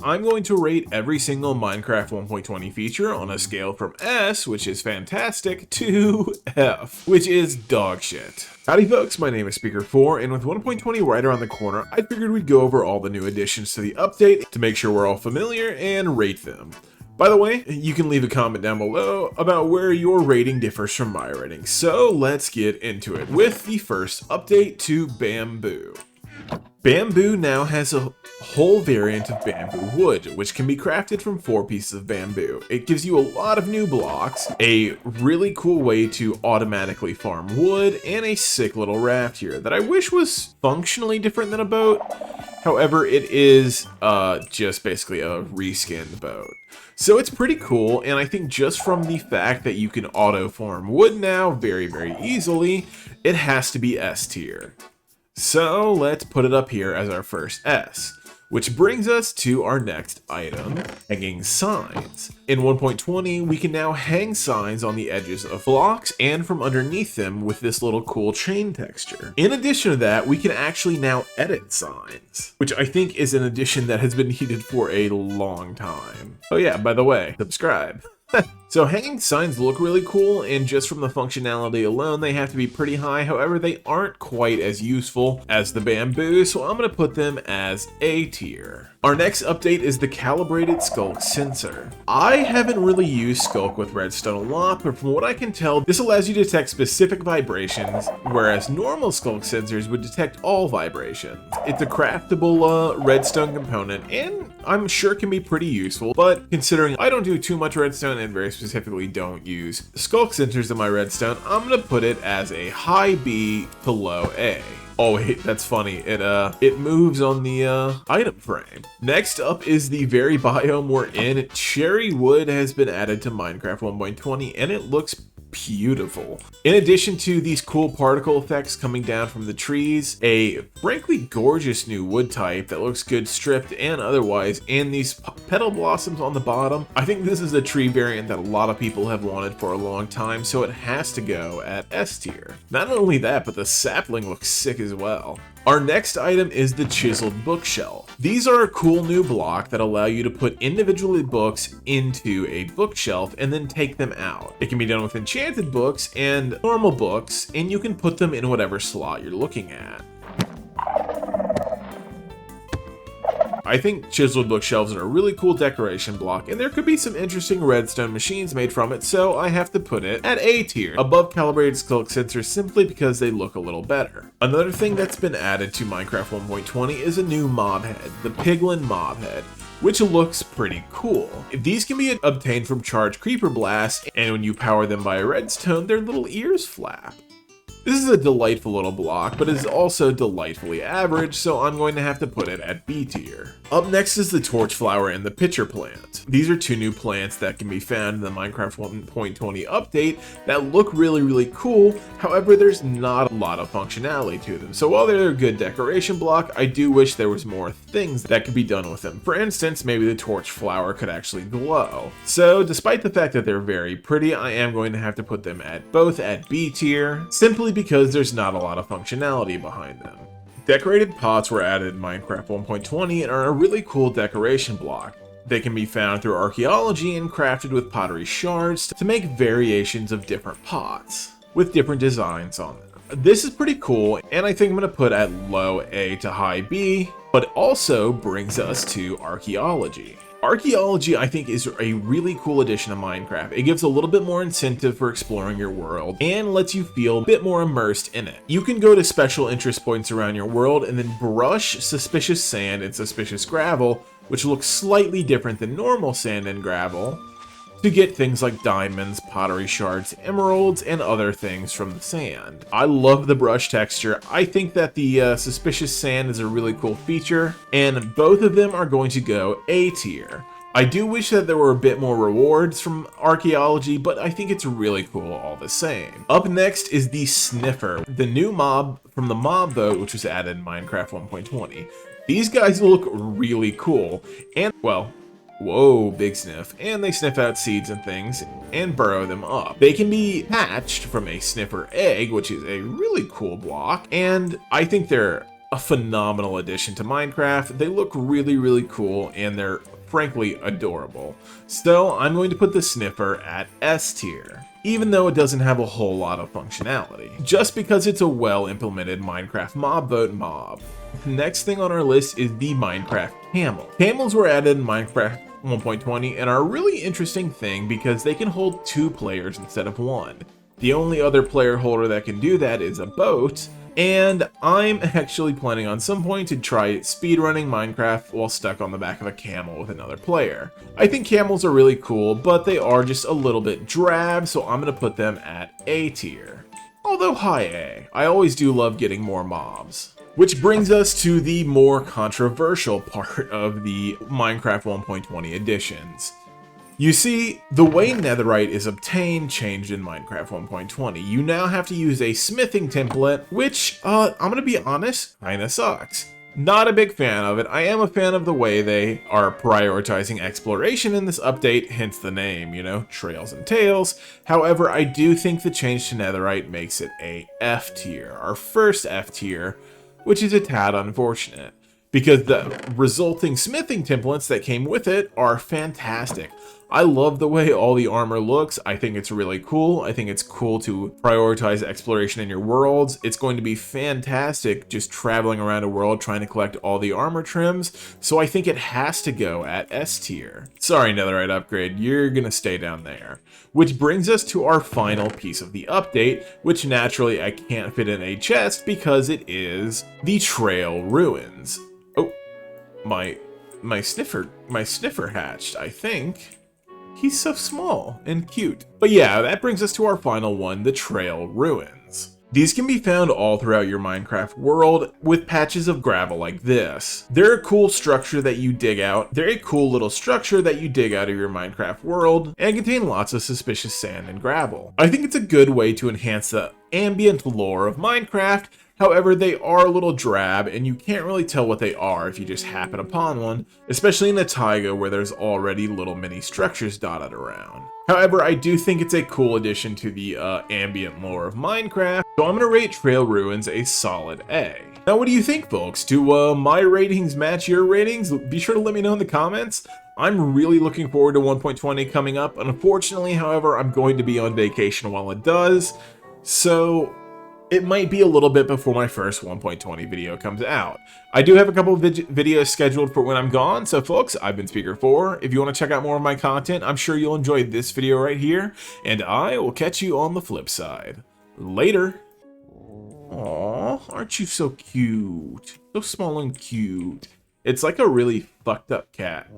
I'm going to rate every single Minecraft 1.20 feature on a scale from S, which is fantastic, to F, which is dog shit. Howdy folks, my name is Speaker4, and with 1.20 right around the corner, I figured we'd go over all the new additions to the update to make sure we're all familiar and rate them. By the way, you can leave a comment down below about where your rating differs from my rating, so let's get into it with the first update to Bamboo. Bamboo now has a whole variant of bamboo wood, which can be crafted from 4 pieces of bamboo. It gives you a lot of new blocks, a really cool way to automatically farm wood, and a sick little raft here that I wish was functionally different than a boat. However, it is just basically a reskinned boat. So it's pretty cool, and I think just from the fact that you can auto farm wood now very easily, it has to be S tier. So let's put it up here as our first S, which brings us to our next item, hanging signs. In 1.20, we can now hang signs on the edges of blocks and from underneath them with this little cool chain texture. In addition to that, we can actually now edit signs, which I think is an addition that has been needed for a long time. Oh yeah, by the way, subscribe. So hanging signs look really cool, and just from the functionality alone, they have to be pretty high. However, they aren't quite as useful as the bamboo, so I'm going to put them as A tier. Our next update is the calibrated sculk sensor. I haven't really used sculk with redstone a lot, but from what I can tell, this allows you to detect specific vibrations, whereas normal sculk sensors would detect all vibrations. It's a craftable redstone component, and I'm sure can be pretty useful, but considering I don't do too much redstone and very specifically don't use sculk sensors in my redstone, I'm gonna put it as a high B to low A. Oh wait, that's funny. It moves on the item frame. Next up is the very biome we're in. Cherry wood has been added to Minecraft 1.20, and it looks beautiful. In addition to these cool particle effects coming down from the trees, a frankly gorgeous new wood type that looks good stripped and otherwise, and these petal blossoms on the bottom. I think this is a tree variant that a lot of people have wanted for a long time, so it has to go at S tier. Not only that, but the sapling looks sick as well. Our next item is the chiseled bookshelf. These are a cool new block that allow you to put individually books into a bookshelf and then take them out. It can be done with enchanted books and normal books, and you can put them in whatever slot you're looking at. I think chiseled bookshelves are a really cool decoration block, and there could be some interesting redstone machines made from it, so I have to put it at A tier, above calibrated sculk sensors, simply because they look a little better. Another thing that's been added to Minecraft 1.20 is a new mob head, the Piglin mob head, which looks pretty cool. These can be obtained from charged creeper blasts, and when you power them by a redstone, their little ears flap. This is a delightful little block, but is also delightfully average, so I'm going to have to put it at B tier. Up next is the torch flower and the pitcher plant. These are 2 new plants that can be found in the Minecraft 1.20 update that look really cool. However, there's not a lot of functionality to them. So while they're a good decoration block, I do wish there was more things that could be done with them. For instance, maybe the torch flower could actually glow. So despite the fact that they're very pretty, I am going to have to put them at both at B tier, simply because there's not a lot of functionality behind them. Decorated pots were added in Minecraft 1.20 and are a really cool decoration block. They can be found through archaeology and crafted with pottery shards to make variations of different pots with different designs on them. This is pretty cool, and I think I'm going to put at low A to high B, but also brings us to archaeology. Archaeology, I think, is a really cool addition to Minecraft. It gives a little bit more incentive for exploring your world and lets you feel a bit more immersed in it. You can go to special interest points around your world and then brush suspicious sand and suspicious gravel, which looks slightly different than normal sand and gravel, to get things like diamonds, pottery shards, emeralds, and other things from the sand. I love the brush texture. I think that the suspicious sand is a really cool feature, and both of them are going to go A tier. I do wish that there were a bit more rewards from archaeology, but I think it's really cool all the same. Up next is the sniffer, the new mob from the mob vote, which was added in Minecraft 1.20. These guys look really cool, and well, whoa, big sniff. And they sniff out seeds and things and burrow them up. They can be hatched from a sniffer egg, which is a really cool block, and I think they're a phenomenal addition to Minecraft. They look really, really cool, and they're frankly adorable. So I'm going to put the sniffer at S tier, even though it doesn't have a whole lot of functionality, just because it's a well-implemented Minecraft mob vote mob. The next thing on our list is the Minecraft camel. Camels were added in Minecraft 1.20 and are a really interesting thing because they can hold 2 players instead of 1. The only other player holder that can do that is a boat, and I'm actually planning on some point to try speedrunning Minecraft while stuck on the back of a camel with another player. I think camels are really cool, but they are just a little bit drab, so I'm going to put them at A tier. Although high A. I always do love getting more mobs. Which brings us to the more controversial part of the Minecraft 1.20 editions. You see, the way netherite is obtained changed in Minecraft 1.20. You now have to use a smithing template, which, I'm gonna be honest, kinda sucks. Not a big fan of it. I am a fan of the way they are prioritizing exploration in this update, hence the name, you know, Trails and Tales. However, I do think the change to netherite makes it a F tier, our first F tier, which is a tad unfortunate, because the resulting smithing templates that came with it are fantastic. I love the way all the armor looks. I think it's really cool. I think it's cool to prioritize exploration in your worlds. It's going to be fantastic just traveling around a world trying to collect all the armor trims, so I think it has to go at S tier. Sorry, netherite upgrade, you're gonna stay down there. Which brings us to our final piece of the update, which naturally I can't fit in a chest because it is the Trail Ruins. Oh, my sniffer hatched, I think. He's so small and cute. But yeah, that brings us to our final one, the Trail Ruins. These can be found all throughout your Minecraft world with patches of gravel like this. They're a cool structure that you dig out. They're a cool little structure that you dig out of your Minecraft world and contain lots of suspicious sand and gravel. I think it's a good way to enhance the ambient lore of Minecraft. However, they are a little drab, and you can't really tell what they are if you just happen upon one, especially in a taiga where there's already little mini structures dotted around. However, I do think it's a cool addition to the ambient lore of Minecraft, so I'm going to rate Trail Ruins a solid A. Now, what do you think, folks? Do my ratings match your ratings? Be sure to let me know in the comments. I'm really looking forward to 1.20 coming up. Unfortunately, however, I'm going to be on vacation while it does, so it might be a little bit before my first 1.20 video comes out. I do have a couple of videos scheduled for when I'm gone, so folks, I've been Speaker4. If you want to check out more of my content, I'm sure you'll enjoy this video right here, and I will catch you on the flip side. Later. Aww, aren't you so cute? So small and cute. It's like a really fucked up cat.